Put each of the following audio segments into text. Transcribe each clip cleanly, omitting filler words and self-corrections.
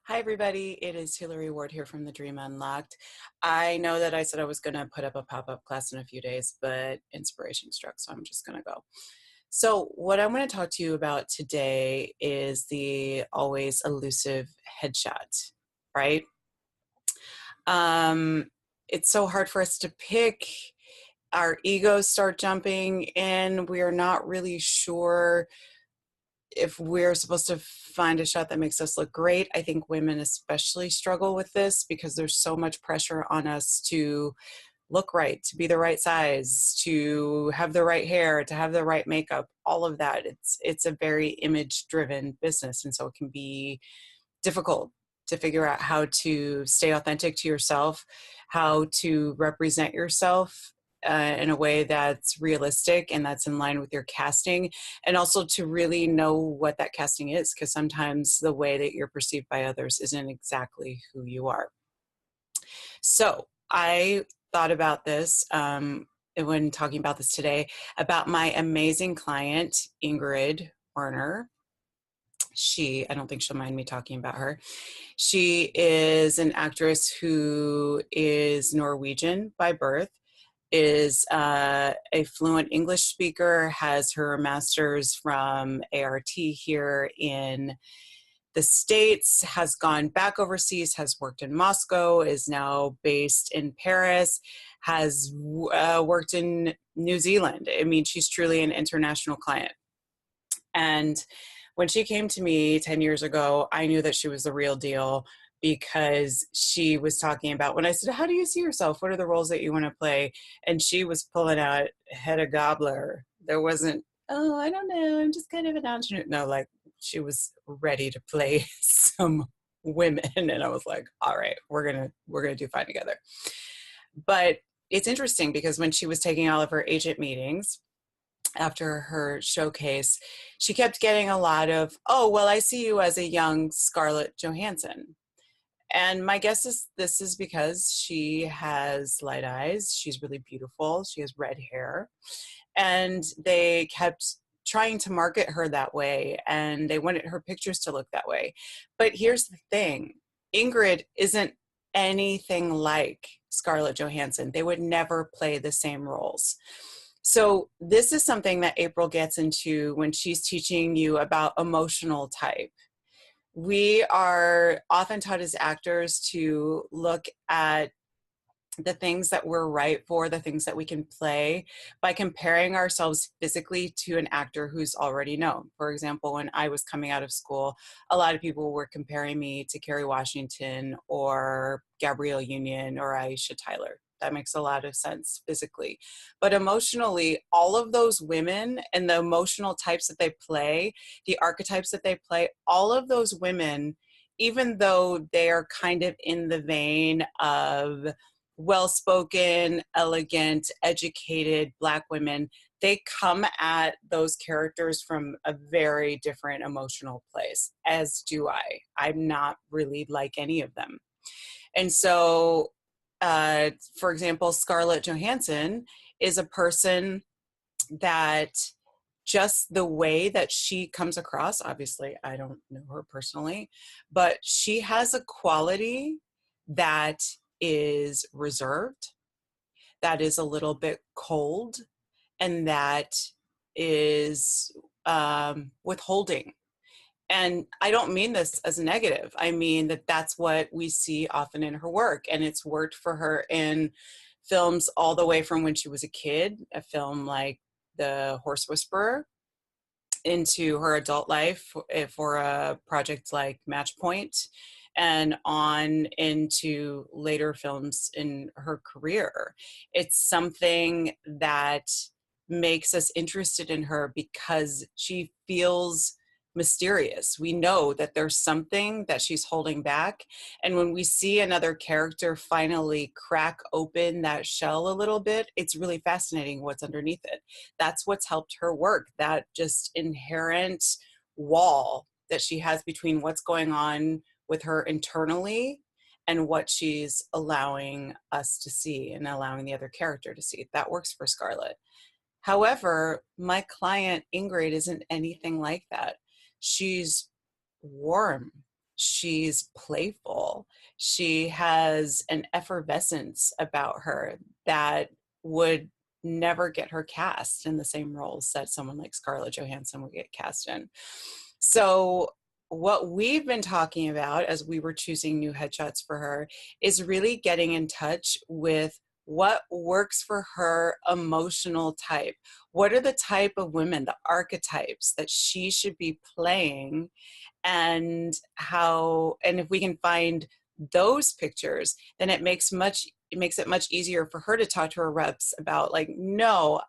Hi, everybody. It is Hilary Ward here from the Dream Unlocked. I know that I said I was going to put up a pop-up class in a few days, but inspiration struck, so I'm just going to go. So what I'm going to talk to you about today is the always elusive headshot, right? Um, it's so hard for us to pick. Our egos start jumping in. We are not really sure if we're supposed to find a shot that makes us look great. I think women especially struggle with this because there's so much pressure on us to look right, to be the right size, to have the right hair, to have the right makeup, all of that. It's a very image driven business, and so it can be difficult to figure out how to stay authentic to yourself, how to represent yourself in a way that's realistic and that's in line with your casting, and also to really know what that casting is, because sometimes the way that you're perceived by others isn't exactly who you are. So I thought about this when talking about this today, about my amazing client, Ingrid Werner. I don't think she'll mind me talking about her. She is an actress who is Norwegian by birth, is a fluent English speaker, has her master's from ART here in the States, has gone back overseas, has worked in Moscow, is now based in Paris, has worked in New Zealand. I mean, she's truly an international client. And when she came to me 10 years ago, I knew that she was the real deal because she was talking about, when I said, how do you see yourself? What are the roles that you want to play? And she was pulling out Hedda Gabler. There wasn't, oh, I don't know, I'm just kind of an ingenue. No, like she was ready to play some women. And I was like, all right, we're gonna do fine together. But it's interesting because when she was taking all of her agent meetings, after her showcase, she kept getting a lot of, oh, well, I see you as a young Scarlett Johansson. And my guess is this is because she has light eyes. She's really beautiful. She has red hair. And they kept trying to market her that way. And they wanted her pictures to look that way. But here's the thing, Ingrid isn't anything like Scarlett Johansson. They would never play the same roles. So this is something that April gets into when she's teaching you about emotional type. We are often taught as actors to look at the things that we're right for, the things that we can play, by comparing ourselves physically to an actor who's already known. For example, when I was coming out of school, a lot of people were comparing me to Kerry Washington or Gabrielle Union or Aisha Tyler. That makes a lot of sense physically. But emotionally, all of those women and the emotional types that they play, the archetypes that they play, all of those women, even though they are kind of in the vein of well-spoken, elegant, educated Black women, they come at those characters from a very different emotional place, as do I. I'm not really like any of them. And so, for example, Scarlett Johansson is a person that, just the way that she comes across, obviously I don't know her personally, but she has a quality that is reserved, that is a little bit cold, and that is withholding. And I don't mean this as a negative. I mean that that's what we see often in her work. And it's worked for her in films all the way from when she was a kid, a film like The Horse Whisperer, into her adult life for a project like Match Point, and on into later films in her career. It's something that makes us interested in her because she feels mysterious. We know that there's something that she's holding back. And when we see another character finally crack open that shell a little bit, it's really fascinating what's underneath it. That's what's helped her work, that just inherent wall that she has between what's going on with her internally and what she's allowing us to see and allowing the other character to see. That works for Scarlett. However, my client Ingrid isn't anything like that. She's warm. She's playful. She has an effervescence about her that would never get her cast in the same roles that someone like Scarlett Johansson would get cast in. So what we've been talking about as we were choosing new headshots for her is really getting in touch with what works for her emotional type. What are the type of women, the archetypes that she should be playing, and how, and if we can find those pictures, then it makes it much easier for her to talk to her reps about, like, no,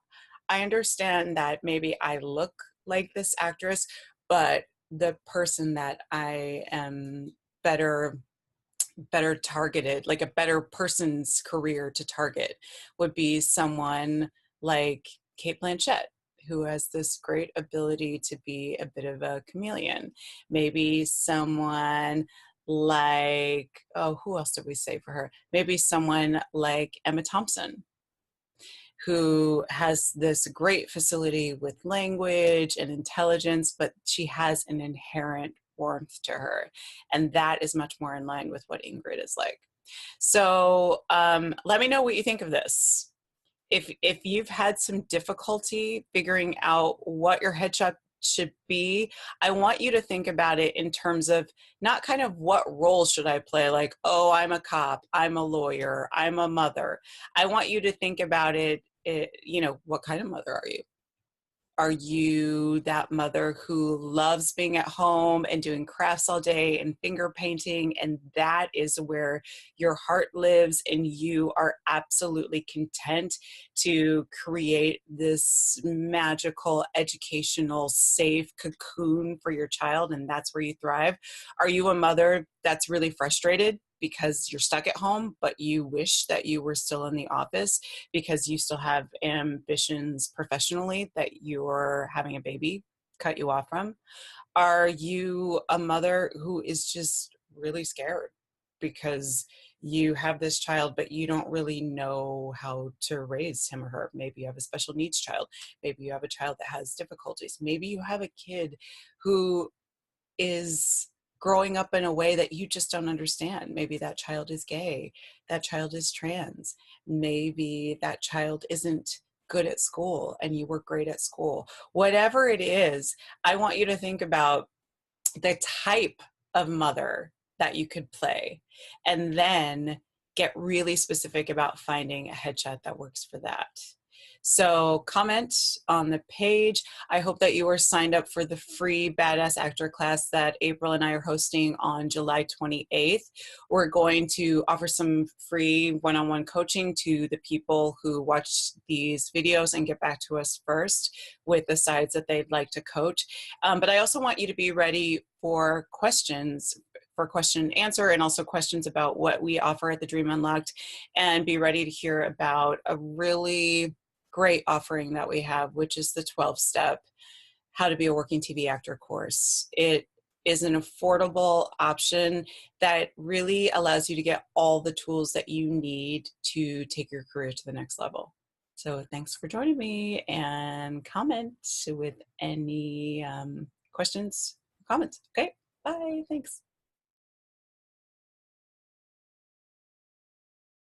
I understand that maybe I look like this actress, but the person that I am better targeted, like a better person's career to target, would be someone like Kate Blanchett, who has this great ability to be a bit of a chameleon. Maybe someone like, oh, who else did we say for her? Maybe someone like Emma Thompson, who has this great facility with language and intelligence, but she has an inherent warmth to her. And that is much more in line with what Ingrid is like. So let me know what you think of this. If you've had some difficulty figuring out what your headshot should be, I want you to think about it in terms of not kind of what role should I play, like, oh, I'm a cop, I'm a lawyer, I'm a mother. I want you to think about it, what kind of mother are you? Are you that mother who loves being at home and doing crafts all day and finger painting, and that is where your heart lives, and you are absolutely content to create this magical, educational, safe cocoon for your child, and that's where you thrive? Are you a mother that's really frustrated because you're stuck at home, but you wish that you were still in the office because you still have ambitions professionally that you're having a baby cut you off from? Are you a mother who is just really scared because you have this child, but you don't really know how to raise him or her? Maybe you have a special needs child. Maybe you have a child that has difficulties. Maybe you have a kid who is growing up in a way that you just don't understand. Maybe that child is gay, that child is trans, maybe that child isn't good at school and you were great at school. Whatever it is, I want you to think about the type of mother that you could play, and then get really specific about finding a headshot that works for that. So comment on the page. I hope that you are signed up for the free Badass Actor class that April and I are hosting on July 28th. We're going to offer some free one-on-one coaching to the people who watch these videos and get back to us first with the sides that they'd like to coach. But I also want you to be ready for questions, for question and answer, and also questions about what we offer at the Dream Unlocked, and be ready to hear about a really great offering that we have, which is the 12-step How to Be a Working TV Actor course. It is an affordable option that really allows you to get all the tools that you need to take your career to the next level. So thanks for joining me, and comment with any questions, comments. Okay, bye, thanks.